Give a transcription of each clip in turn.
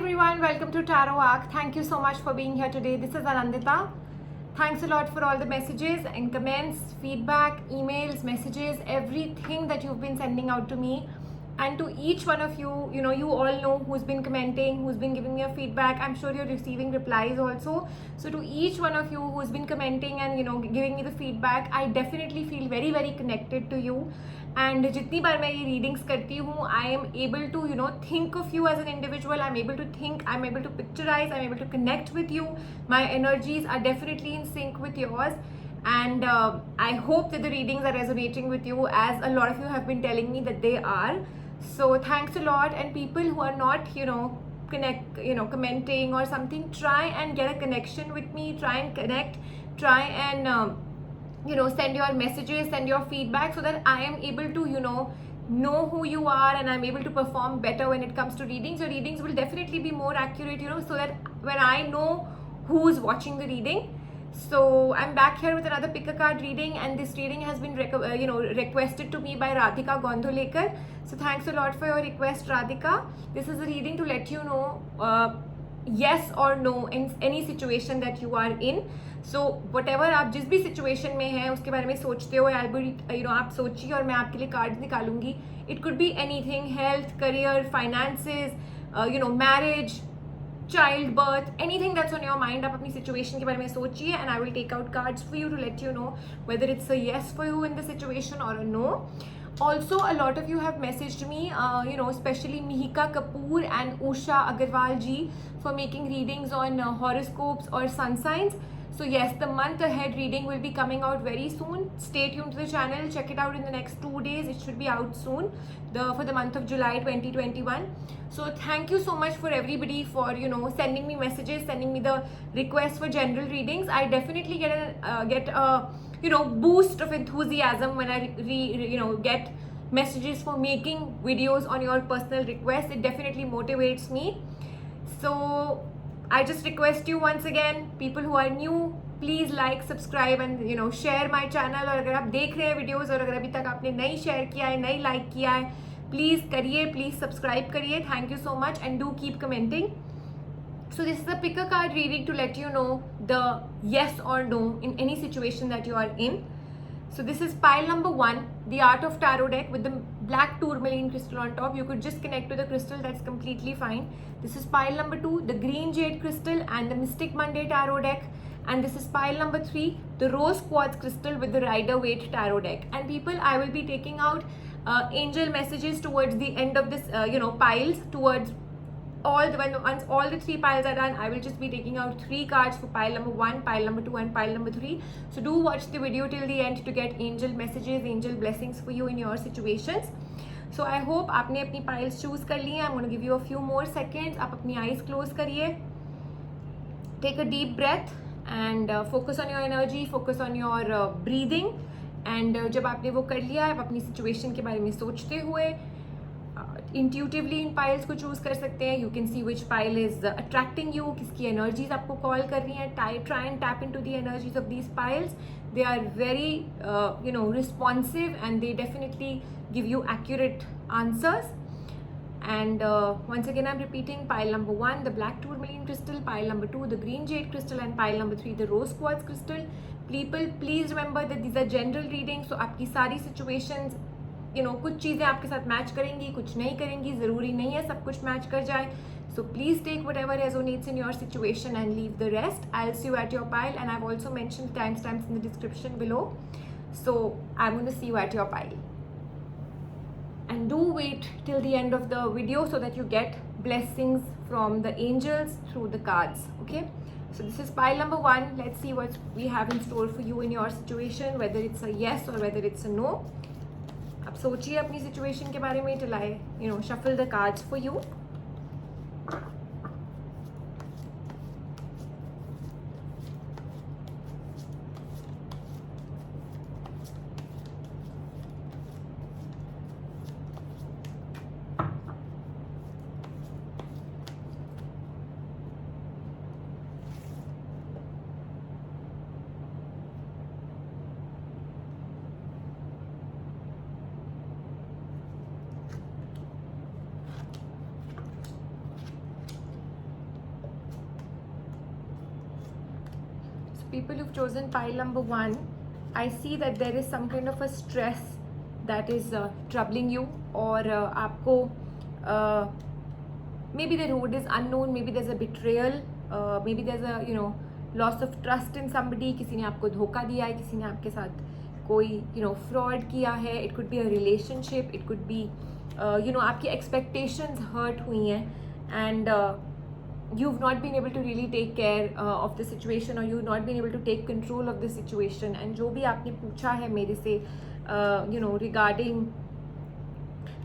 everyone, welcome to Tarot Arc. Thank you so much for being here today. This is Anandita. Thanks a lot for all the messages and comments, feedback, emails, messages, everything that you've been sending out to me. And to each one of you, you all know who's been commenting, who's been giving me a feedback. I'm sure you're receiving replies also. So to each one of you who's been commenting and giving me the feedback, I definitely feel very, very connected to you. And जितनी बार मैं ये readings करती हूँ, I am able to think of you as an individual. I'm able to think, I'm able to picturize, I'm able to connect with you. My energies are definitely in sync with yours. And I hope that the readings are resonating with you, as a lot of you have been telling me that they are. So thanks a lot. And people who are not commenting or something, try and get a connection with me, try and connect, try and send your messages, send your feedback, so that I am able to know who you are, and I'm able to perform better when it comes to readings. Your readings will definitely be more accurate, so that when I know who's watching the reading. So I'm back here with another pick a card reading, and this reading has been requested to me by Radhika Gondolekar. So thanks a lot for your request, Radhika. This is a reading to let you know yes or no in any situation that you are in. So whatever आप जिस भी situation में हैं उसके बारे में सोचते हो, आप सोचिए और मैं आपके लिए cards निकालूंगी. It could be anything: health, career, finances, marriage, childbirth, anything that's on your mind. आप अपनी situation के बारे में सोचिए, and I will take out cards for you to let you know whether it's a yes for you in the situation or a no. Also, a lot of you have messaged me, especially Mihika Kapoor and Usha Agarwal ji, for making readings on horoscopes or sun signs. So yes, the month ahead reading will be coming out very soon. Stay tuned to the channel. Check it out in the next 2 days. It should be out soon, for the month of July 2021. So thank you so much for everybody for sending me messages, sending me the requests for general readings. I definitely get a boost of enthusiasm when I get messages for making videos on your personal requests. It definitely motivates me. So I just request you once again, people who are new, please like, subscribe and share my channel. और अगर आप देख रहे हैं videos और अगर अभी तक आपने नहीं share किया है, नहीं like किया है, please करिए, please subscribe करिए. Thank you so much and do keep commenting. So this is a pick a card reading to let you know the yes or no in any situation that you are in. So this is pile number 1, the Art of Tarot deck with the black tourmaline crystal on top. You could just connect to the crystal, that's completely fine. This is pile number 2, the green jade crystal and the Mystic Monday Tarot deck. And this is pile number 3, the rose quartz crystal with the Rider Waite Tarot deck. And people, I will be taking out angel messages towards the end of this, piles, towards once all the 3 piles are done. I will just be taking out 3 cards for pile number 1, pile number 2 and pile number 3. So do watch the video till the end to get angel messages, angel blessings for you in your situations. So I hope आपने अपनी piles choose कर ली हैं. I'm going to give you a few more seconds. आप अपनी eyes close करिए. Take a deep breath and focus on your energy, focus on your breathing. And जब आपने वो कर लिया, आप अपनी situation के बारे में सोचते हुए इंट्यूटिवली इन पाइल्स को चूज कर सकते हैं. You can see which pile is attracting you, किसकी एनर्जीज आपको कॉल कर रही हैं. Try and tap into the energies of these piles. They are very responsive and they definitely give you accurate answers. And once again I'm repeating: pile number 1, the black tourmaline crystal; pile number 2, the green jade crystal; and pile number 3, the rose quartz crystal. People, please remember that these are general readings. So आपकी सारी situations, कुछ चीज़ें आपके साथ match करेंगी, कुछ नहीं करेंगी. ज़रूरी नहीं है सब कुछ मैच कर जाए. So please take whatever resonates in your situation and leave the rest. I'll see you at your pile, and I've also mentioned timestamps in the description below. So I'm going to see you at your pile. And do wait till the end of the video so that you get blessings from the angels through the cards. Okay? So this is pile number 1. Let's see what we have in store for you in your situation, whether it's a yes or whether it's a no. आप सोचिए अपनी situation के बारे में till I shuffle the cards for you. people who've chosen pile number 1, I see that there is some kind of a stress that is troubling you, or आपको maybe the road is unknown, maybe there's a betrayal, maybe there's a loss of trust in somebody. किसी ने आपको धोखा दिया है, किसी ने आपके साथ कोई fraud किया है. It could be a relationship, it could be आपकी expectations hurt हुई हैं, and you've not been able to really take care of the situation, or you've not been able to take control of the situation. And जो भी आपने पूछा है मेरे से regarding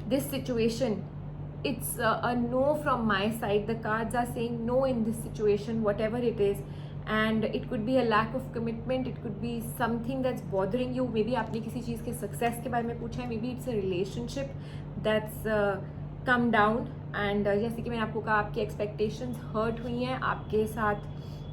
this situation, it's a no from my side. The cards are saying no in this situation, whatever it is. And it could be a lack of commitment, it could be something that's bothering you. Maybe आपने किसी चीज़ के success के बारे में पूछा है, maybe it's a relationship that's come down. And जैसे कि मैंने आपको कहा, आपकी एक्सपेक्टेशंस हर्ट हुई हैं, आपके साथ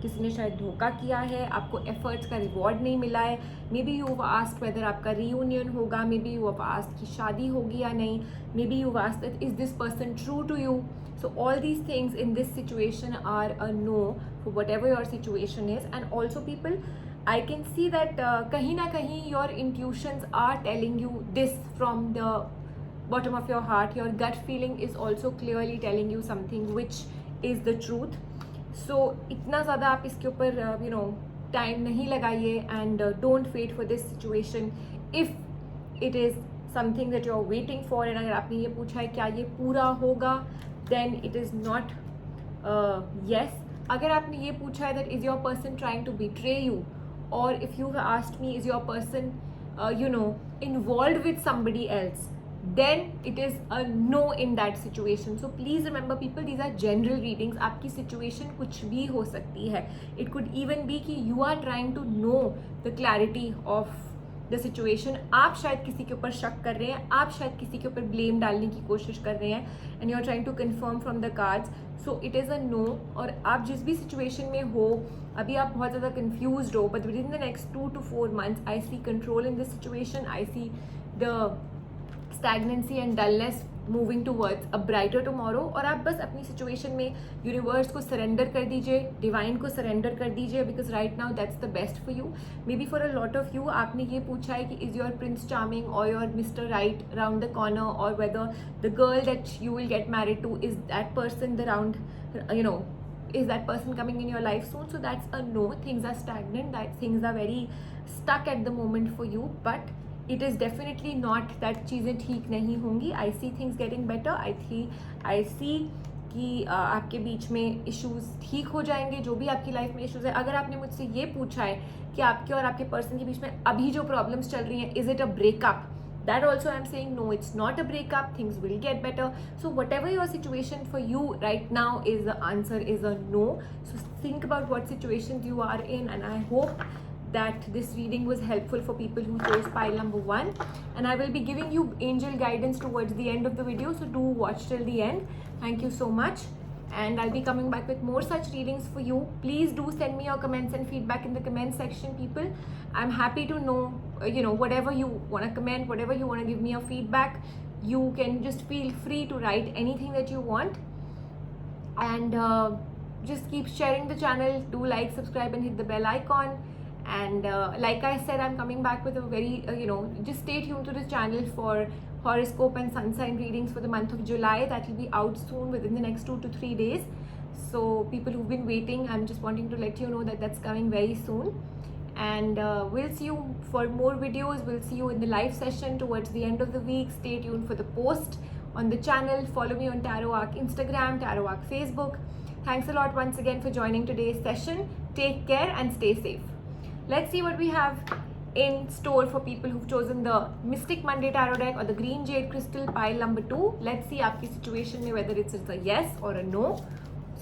किसी ने शायद धोखा किया है, आपको एफर्ट्स का रिवॉर्ड नहीं मिला है. Maybe you asked whether आपका रीयूनियन होगा, मे बी यू आस्क्ड कि शादी होगी या नहीं, maybe you asked that is this person true to you. So all these things in this situation are a no for whatever your situation is. And also people, I can see that कहीं ना कहीं your intuitions are telling you this from the bottom of your heart. Your gut feeling is also clearly telling you something which is the truth. So इतना ज़्यादा आप इसके ऊपर time नहीं लगाइए, and don't wait for this situation. If it is something that you are waiting for, and अगर आपने ये पूछा है क्या ये पूरा होगा, then it is not yes. अगर आपने ये पूछा है that is your person trying to betray you, or if you have asked me is your person involved with somebody else, then it is a no in that situation. So please remember people, these are general readings. आपकी situation कुछ भी हो सकती है. It could even be कि you are trying to know the clarity of the situation. आप शायद किसी के ऊपर शक कर रहे हैं, आप शायद किसी के ऊपर blame डालने की कोशिश कर रहे हैं, and you are trying to confirm from the cards. So it is a no. और आप जिस भी situation में हो, अभी आप बहुत ज़्यादा confused हो, but within the next 2 to 4 months I see control in this situation. I see the stagnancy and dullness moving towards a brighter tomorrow. और आप बस अपनी सिचुएशन में यूनिवर्स को सरेंडर कर दीजिए, डिवाइन को सरेंडर कर दीजिए, because right now that's the best for you. May be for a lot of you, आपने ये पूछा है कि इज योर प्रिंस चार्मिंग और your mister right round the corner, और whether the girl that you will get married to is that person the round is that person coming in your life soon. So that's a no. Things are stagnant, that things are very stuck at the moment for you, but it is definitely not that चीज़ें ठीक नहीं होंगी. I see things getting better. I see कि आपके बीच में issues ठीक हो जाएंगे, जो भी आपकी लाइफ में इश्यूज है. अगर आपने मुझसे ये पूछा है कि आपके और आपके पर्सन के बीच में अभी जो प्रॉब्लम्स चल रही हैं, is it a breakup, that also I'm saying no, it's not a breakup. Things will get better. So whatever your situation for you right now is, the answer is a no. So think about what situations you are in, and I hope that this reading was helpful for people who chose pile number 1. And I will be giving you angel guidance towards the end of the video, so do watch till the end. Thank you so much, and I'll be coming back with more such readings for you. Please do send me your comments and feedback in the comment section, people. I'm happy to know, whatever you want to comment, whatever you want to give me your feedback, you can just feel free to write anything that you want. And just keep sharing the channel. Do like, subscribe, and hit the bell icon. And like I said, I'm coming back with a very just stay tuned to the channel for horoscope and sun sign readings for the month of July. That will be out soon, within the next 2 to 3 days. So people who've been waiting, I'm just wanting to let you know that that's coming very soon. And we'll see you for more videos. We'll see you in the live session towards the end of the week. Stay tuned for the post on the channel. Follow me on Tarot Arc Instagram, Tarot Arc Facebook. Thanks a lot once again for joining today's session. Take care and stay safe. Let's see what we have in store for people who've chosen the Mystic Monday Tarot deck or the Green Jade Crystal pile number 2. Let's see आपकी situation में whether it's a yes or a no.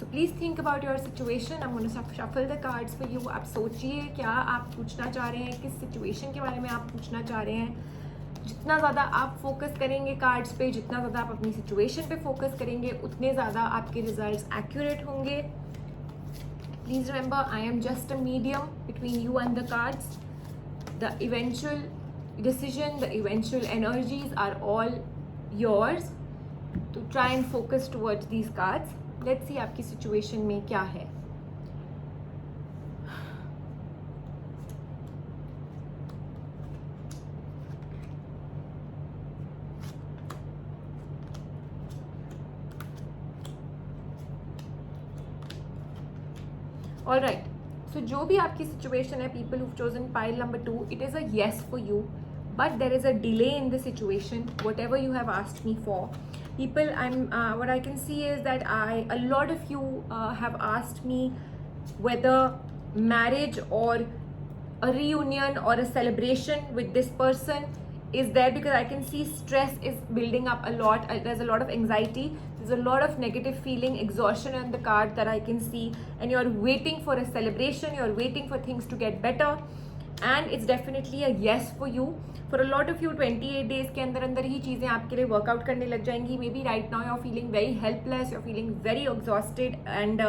So please think about your situation. I'm going to shuffle the cards for you. आप सोचिए क्या आप पूछना चाह रहे हैं, किस situation के बारे में आप पूछना चाह रहे हैं. जितना ज़्यादा आप फोकस करेंगे कार्ड्स पे, जितना ज़्यादा आप अपनी सिचुएशन पे फोकस करेंगे, उतने ज़्यादा आपके रिजल्ट्स एक्यूरेट होंगे. Please remember, I am just a medium between you and the cards. The eventual decision, the eventual energies are all yours to try and focus towards these cards. Let's see आपकी situation में क्या है. Alright, so जो भी आपकी situation है, people who've chosen pile number 2, it is a yes for you, but there is a delay in the situation, whatever you have asked me for. People, what I can see is that a lot of you have asked me whether marriage or a reunion or a celebration with this person is there, because I can see stress is building up a lot. There's a lot of anxiety, there's a lot of negative feeling, exhaustion on the card that I can see, and you're waiting for a celebration, you're waiting for things to get better, and it's definitely a yes for you. For a lot of you, 28 days के अंदर अंदर ही चीज़ें आपके लिए workout करने लग जाएंगी. Maybe right now you're feeling very helpless, you're feeling very exhausted, and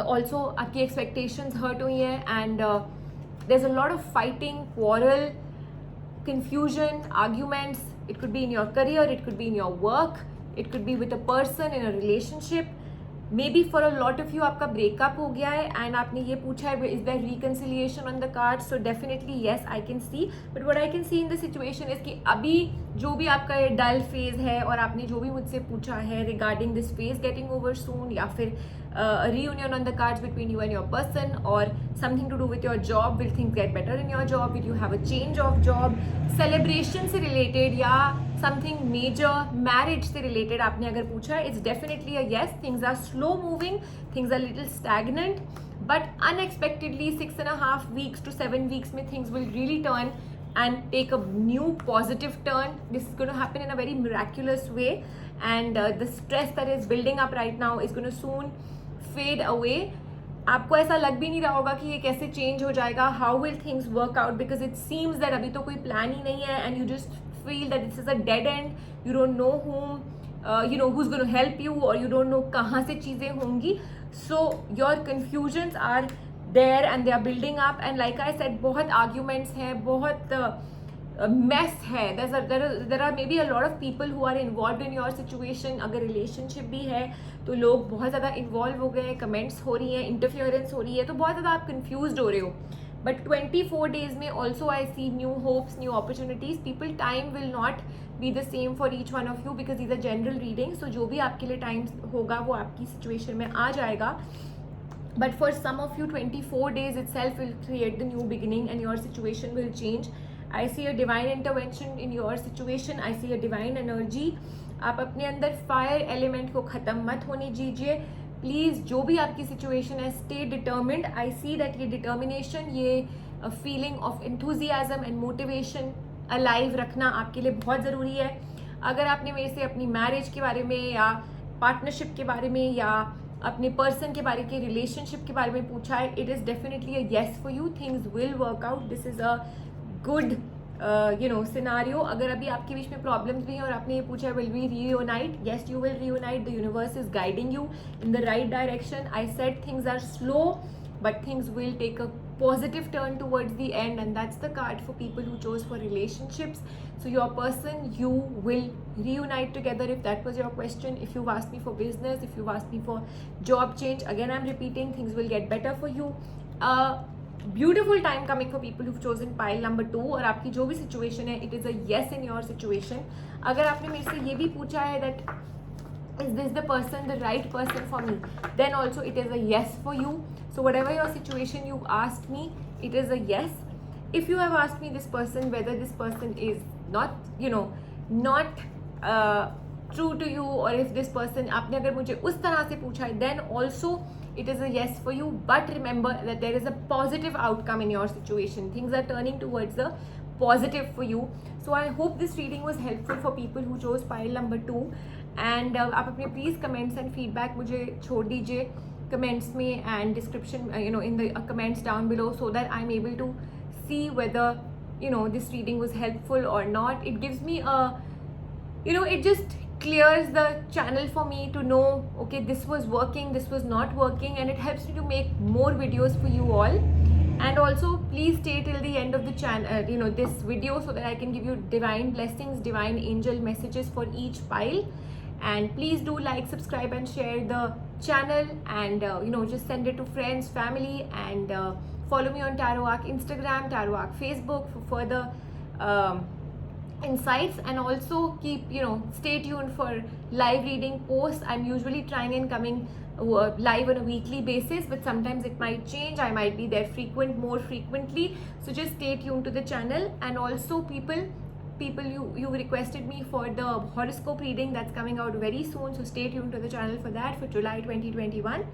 also आपकी expectations hurt हुई हैं, and there's a lot of fighting, quarrel, confusion, arguments. It could be in your career, it could be in your work, it could be with a person in a relationship. Maybe for a lot of you आपका breakup हो गया है and आपने ये पूछा है is there reconciliation on the card? So definitely yes, I can see. But what I can see in the situation is कि अभी जो भी आपका ये dull phase है और आपने जो भी मुझसे पूछा है regarding this phase getting over soon, या फिर a reunion on the cards between you and your person, or something to do with your job, will things get better in your job, will you have a change of job, celebration से related या something major, marriage से related आपने अगर पूछा, it's definitely a yes. Things are slow moving, things are little stagnant, but unexpectedly 6.5 weeks to 7 weeks में things will really turn and take a new positive turn. This is going to happen in a very miraculous way, and the stress that is building up right now is going to soon fade away. आपको ऐसा लग भी नहीं रहा होगा कि ये कैसे चेंज हो जाएगा, how will things work out, because it seems that अभी तो कोई प्लान ही नहीं है, and you just feel that this is a dead end. You don't know whom who's going to help you, or you don't know कहाँ से चीज़ें होंगी. So your confusions are there and they are building up, and like I said, बहुत arguments हैं, बहुत mess है. There are maybe a lot of people who are involved in your situation. अगर relationship भी है तो लोग बहुत ज़्यादा involve हो गए हैं, comments हो रही हैं, interference हो रही है, तो बहुत ज़्यादा आप confused हो रहे हो. But 24 days में also I see new hopes, new opportunities. People, time will not be the same for each one of you because these are general readings. So जो भी आपके लिए time होगा वो आपकी situation में आ जाएगा. But for some of you, 24 days itself will create the new beginning and your situation will change. I see a divine intervention in your situation. I see a divine energy. आप अपने अंदर fire element को ख़त्म मत होने दीजिए. Please जो भी आपकी सिचुएशन है, stay determined. I see that ये डिटर्मिनेशन, ये feeling of enthusiasm and motivation alive रखना आपके लिए बहुत ज़रूरी है. अगर आपने मेरे से अपनी मैरिज के बारे में या पार्टनरशिप के बारे में या अपने पर्सन के बारे के रिलेशनशिप के बारे में पूछा है, it is definitely a yes for you. Things will work out. This is a good scenario. अगर अभी आपके बीच में प्रॉब्लम्स भी हैं और आपने ये पूछा है will we reunite, yes you will reunite. The universe is guiding you in the right direction. I said things are slow but things will take a positive turn towards the end, and that's the card for people who chose for relationships. So your person, you will reunite together if that was your question. If you've asked me for business, if you've asked me for job change, again I'm repeating, things will get better for you. Beautiful time coming for people who've chosen pile number 2. और आपकी जो भी situation है, it is a yes in your situation. अगर आपने मेरे से ये भी पूछा है that is this the person, the right person for me, then also it is a yes for you. So whatever your situation you've asked me, it is a yes. If you have asked me this person, whether this person is not true to you, or if this person, आपने अगर मुझे उस तरह से पूछा है, then also it is a yes for you. But remember that there is a positive outcome in your situation. Things are turning towards the positive for you. So I hope this reading was helpful for people who chose pile number 2. And आप अपने please comments and feedback मुझे छोड़ दीजिए comments में and description in the comments down below, so that I'm able to see whether this reading was helpful or not. It gives me it just clears the channel for me to know, okay, this was working, this was not working, and it helps me to make more videos for you all. And also please stay till the end of the channel, this video, so that I can give you divine blessings, divine angel messages for each pile. And please do like, subscribe and share the channel, and just send it to friends, family, and follow me on Tarot Arc Instagram, Tarot Arc Facebook for further insights, and also keep, stay tuned for live reading posts. I'm usually trying and coming live on a weekly basis, but sometimes it might change. I might be there more frequently, so just stay tuned to the channel. And also people, you requested me for the horoscope reading that's coming out very soon, so stay tuned to the channel for that, for July 2021.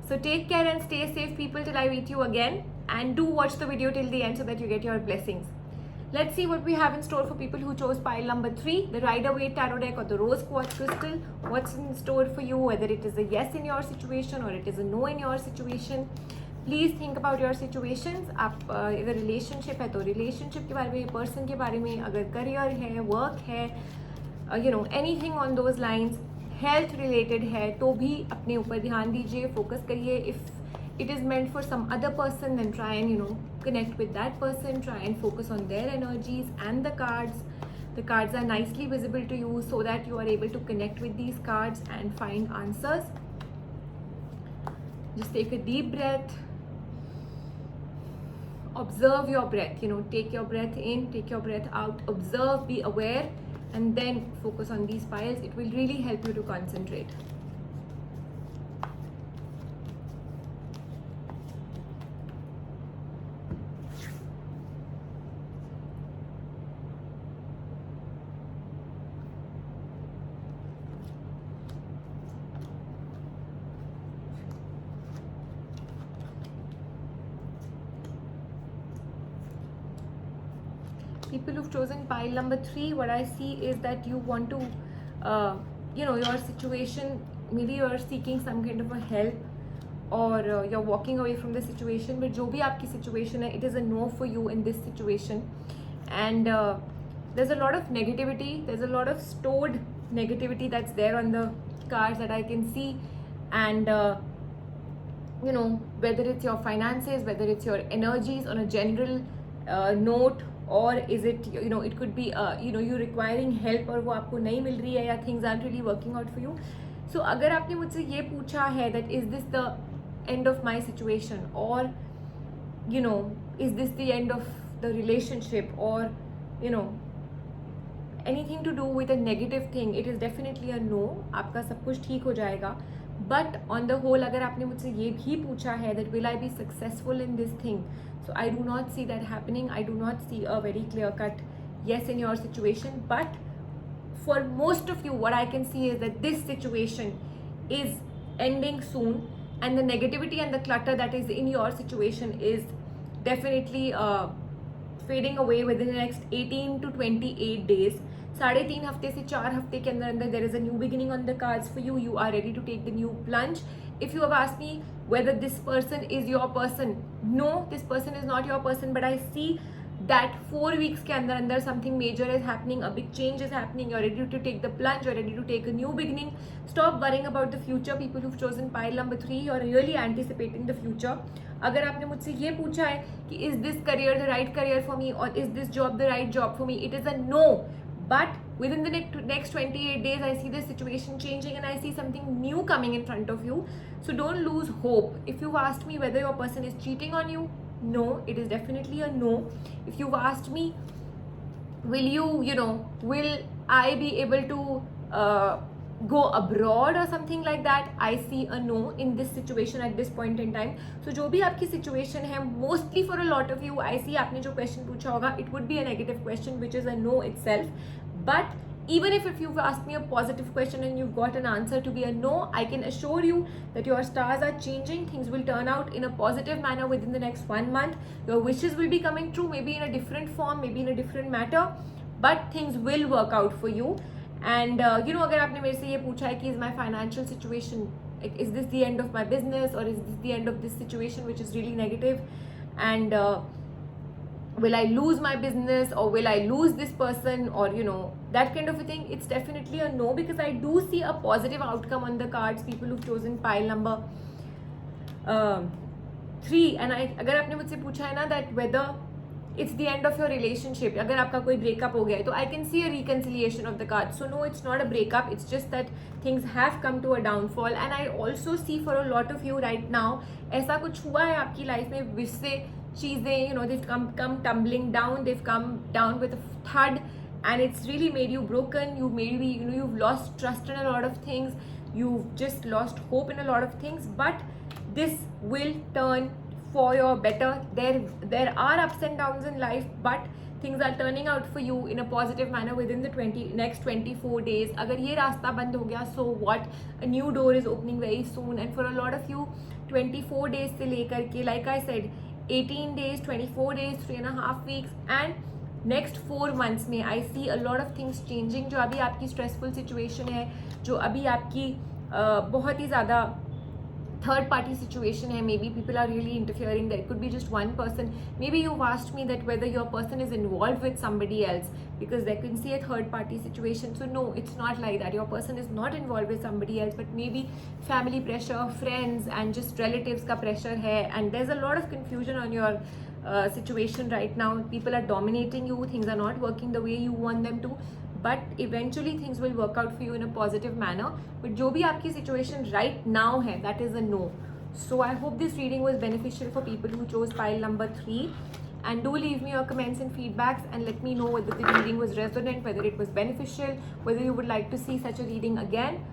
So take care and stay safe, people, till I meet you again, and do watch the video till the end so that you get your blessings. Let's see what we have in store for people who chose pile number 3, the Rider-Waite Tarot deck or the Rose Quartz Crystal. What's in store for you, whether it is a yes in your situation or it is a no in your situation. Please think about your situations. आप अगर relationship है तो relationship के बारे में, person के बारे में, अगर करियर है, वर्क है, anything on those lines, health related है तो भी अपने ऊपर ध्यान दीजिए, फोकस करिए. If it is meant for some other person, then try and connect with that person, try and focus on their energies and the cards are nicely visible to you so that you are able to connect with these cards and find answers. Just take a deep breath, observe your breath, take your breath in, take your breath out, observe, be aware, and then focus on these piles. It will really help you to concentrate. People who've chosen pile number 3, what I see is that you want to, your situation, maybe you're seeking some kind of a help, or you're walking away from the situation, but जो भी आपकी situation है, it is a no for you in this situation. And there's a lot of negativity, there's a lot of stored negativity that's there on the cards that I can see. And whether it's your finances, whether it's your energies on a general note, or is it, it could be, you requiring help और वो आपको नहीं मिल रही है, या things aren't really working out for you. So अगर आपने मुझसे ये पूछा है that is this the end of my situation, or is this the end of the relationship, or anything to do with a negative thing, it is definitely a no. आपका सब कुछ ठीक हो जाएगा. But on the whole, अगर आपने मुझसे ये भी पूछा है that will I be successful in this thing, so I do not see that happening. I do not see a very clear-cut yes in your situation. But for most of you, what I can see is that this situation is ending soon, and the negativity and the clutter that is in your situation is definitely fading away within the next 18 to 28 days. 3.5 हफ्ते से 4 हफ्ते के अंदर अंदर there is a new beginning on the cards for you. You are ready to take the new plunge. If you have asked me whether this person is your person, no, this person is not your person, but I see that 4 weeks के अंदर अंदर something major is happening, a big change is happening, you're ready to take the plunge, you're ready to take a new beginning. Stop worrying about the future. People who've chosen pile number 3, you're really anticipating the future. अगर आपने मुझसे ये पूछा है कि is this career the right career for me, or is this job the right job for me, it is a no. But within the next 28 days, I see the situation changing and I see something new coming in front of you. So don't lose hope. If you've asked me whether your person is cheating on you, no, it is definitely a no. If you've asked me, will I be able to go abroad or something like that, I see a no in this situation at this point in time. So जो भी आपकी situation है, mostly for a lot of you, I see आपने जो question पूछा होगा, it would be a negative question, which is a no itself. But even if you've asked me a positive question and you've got an answer to be a no, I can assure you that your stars are changing. Things will turn out in a positive manner within the next 1 month. Your wishes will be coming true, maybe in a different form, maybe in a different matter, but things will work out for you. And अगर आपने मेरे से ये पूछा है कि is my financial situation, is this the end of my business, or is this the end of this situation which is really negative, and will I lose my business, or will I lose this person, or that kind of a thing, it's definitely a no, because I do see a positive outcome on the cards. People who've chosen pile number 3, and अगर आपने मुझसे पूछा है ना that whether it's the end of your relationship, अगर आपका कोई breakup हो गया है, तो I can see a reconciliation of the cards. So no, it's not a breakup, it's just that things have come to a downfall. And I also see for a lot of you right now, ऐसा कुछ हुआ है आपकी life में जिससे चीज़ें they've come tumbling down, they've come down with a thud, and it's really made you broken. You maybe, you've lost trust in a lot of things, you've just lost hope in a lot of things, but this will turn for your better. There are ups and downs in life, but things are turning out for you in a positive manner within the next 24 days. Agar ye rasta band ho gaya, so what, a new door is opening very soon. And for a lot of you, 24 days se lekar ke, like I said, 18 days, 24 days, 3.5 weeks, and next 4 months में I see a lot of things changing. जो अभी आपकी stressful situation है, जो अभी आपकी बहुत ही ज़्यादा third party situation hai, maybe people are really interfering, there could be just one person. Maybe you've asked me that whether your person is involved with somebody else, because they can see a third party situation. So no, it's not like that. Your person is not involved with somebody else, but maybe family pressure, friends, and just relatives ka pressure hai, and there's a lot of confusion on your situation right now. People are dominating you, things are not working the way you want them to, but eventually things will work out for you in a positive manner. But जो भी आपकी situation right now है, that is a no. So I hope this reading was beneficial for people who chose pile number 3. And do leave me your comments and feedbacks and let me know whether the reading was resonant, whether it was beneficial, whether you would like to see such a reading again.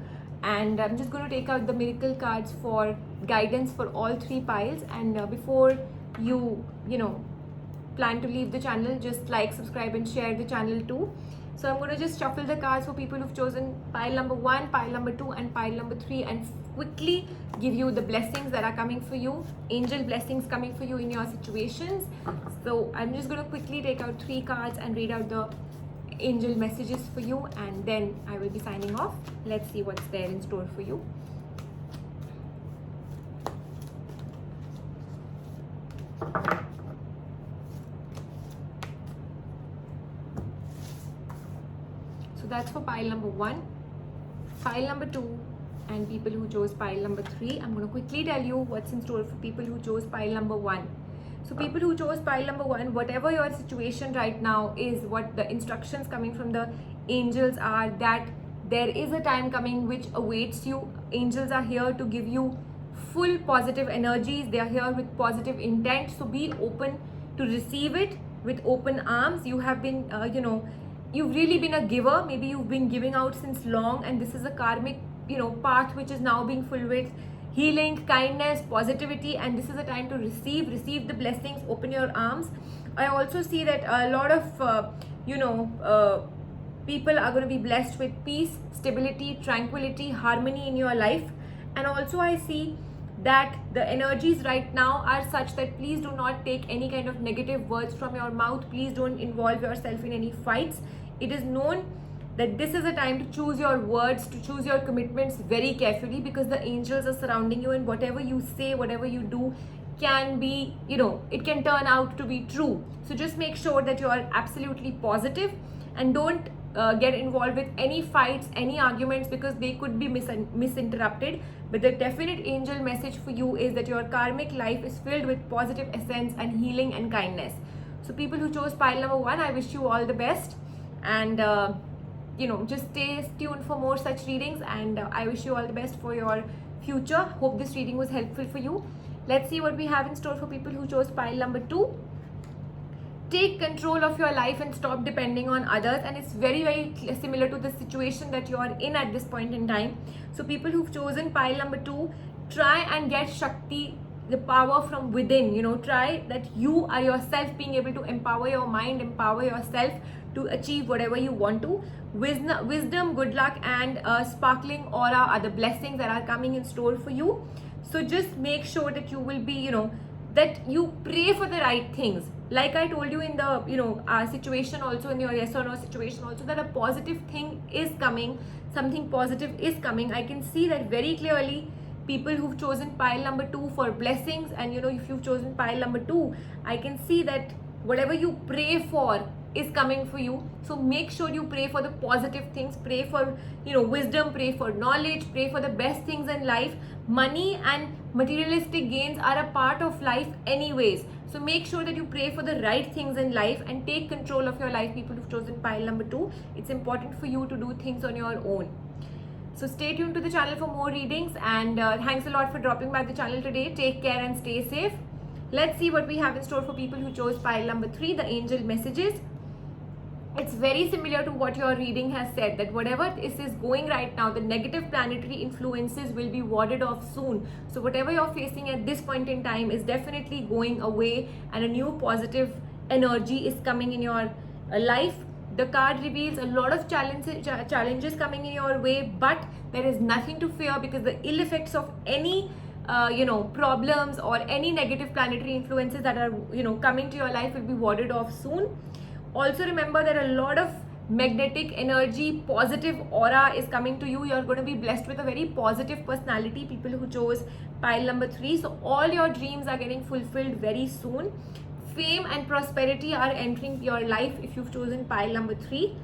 And I'm just going to take out the miracle cards for guidance for all 3 piles. And before you plan to leave the channel, just like, subscribe, and share the channel too. So I'm going to just shuffle the cards for people who've chosen pile number 1, pile number 2, and pile number 3, and quickly give you the blessings that are coming for you, angel blessings coming for you in your situations. So I'm just going to quickly take out 3 cards and read out the angel messages for you, and then I will be signing off. Let's see what's there in store for you. So that's for pile number 1, pile number 2, and people who chose pile number 3. I'm going to quickly tell you what's in store for people who chose pile number 1. So people who chose pile number 1, whatever your situation right now is, what the instructions coming from the angels are, that there is a time coming which awaits you. Angels are here to give you full positive energies. They are here with positive intent. So be open to receive it with open arms. You have been, you've really been a giver. Maybe you've been giving out since long, and this is a karmic, path which is now being filled with healing, kindness, positivity, and this is a time to receive the blessings. Open your arms. I also see that a lot of people are going to be blessed with peace, stability, tranquility, harmony in your life. And also I see that the energies right now are such that please do not take any kind of negative words from your mouth. Please don't involve yourself in any fights. It is known that this is a time to choose your words, to choose your commitments very carefully, because the angels are surrounding you, and whatever you say, whatever you do can be, it can turn out to be true. So just make sure that you are absolutely positive and don't get involved with any fights, any arguments, because they could be misinterpreted. But the definite angel message for you is that your karmic life is filled with positive essence and healing and kindness. So people who chose pile number 1, I wish you all the best, and just stay tuned for more such readings, and I wish you all the best for your future. Hope this reading was helpful for you. Let's see what we have in store for people who chose pile number 2. Take control of your life and stop depending on others. And it's very, very similar to the situation that you are in at this point in time. So people who've chosen pile number 2, try and get Shakti, the power from within. Try that you are yourself being able to empower your mind, empower yourself to achieve whatever you want to. Wisdom, good luck, and sparkling aura are the blessings that are coming in store for you. So just make sure that you will be, that you pray for the right things. Like I told you in the situation also, in your yes or no situation also, that a positive thing is coming, something positive is coming. I can see that very clearly. People who've chosen pile number 2 for blessings, and if you've chosen pile number 2, I can see that whatever you pray for is coming for you. So make sure you pray for the positive things, pray for wisdom, pray for knowledge, pray for the best things in life. Money and materialistic gains are a part of life anyways. So make sure that you pray for the right things in life and take control of your life. People who've chosen pile number 2, it's important for you to do things on your own. So stay tuned to the channel for more readings, and thanks a lot for dropping by the channel today. Take care and stay safe. Let's see what we have in store for people who chose pile number 3, the angel messages. it's very similar to what your reading has said, that whatever is going right now, the negative planetary influences will be warded off soon. So whatever you're facing at this point in time is definitely going away, and a new positive energy is coming in your life. The card reveals a lot of challenges coming in your way, but there is nothing to fear, because the ill effects of any problems or any negative planetary influences that are coming to your life will be warded off soon. Also remember that a lot of magnetic energy, positive aura is coming to you. You're going to be blessed with a very positive personality, people who chose pile number 3. So all your dreams are getting fulfilled very soon. Fame and prosperity are entering your life if you've chosen pile number 3.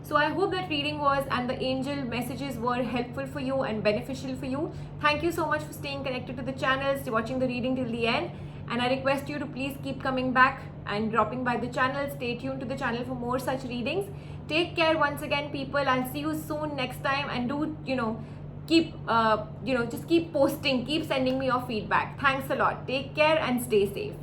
So I hope that reading was, and the angel messages were helpful for you and beneficial for you. Thank you so much for staying connected to the channel, watching the reading till the end. And I request you to please keep coming back and dropping by the channel. Stay tuned to the channel for more such readings. Take care once again, people. I'll see you soon next time. And do, keep, just keep posting, keep sending me your feedback. Thanks a lot. Take care and stay safe.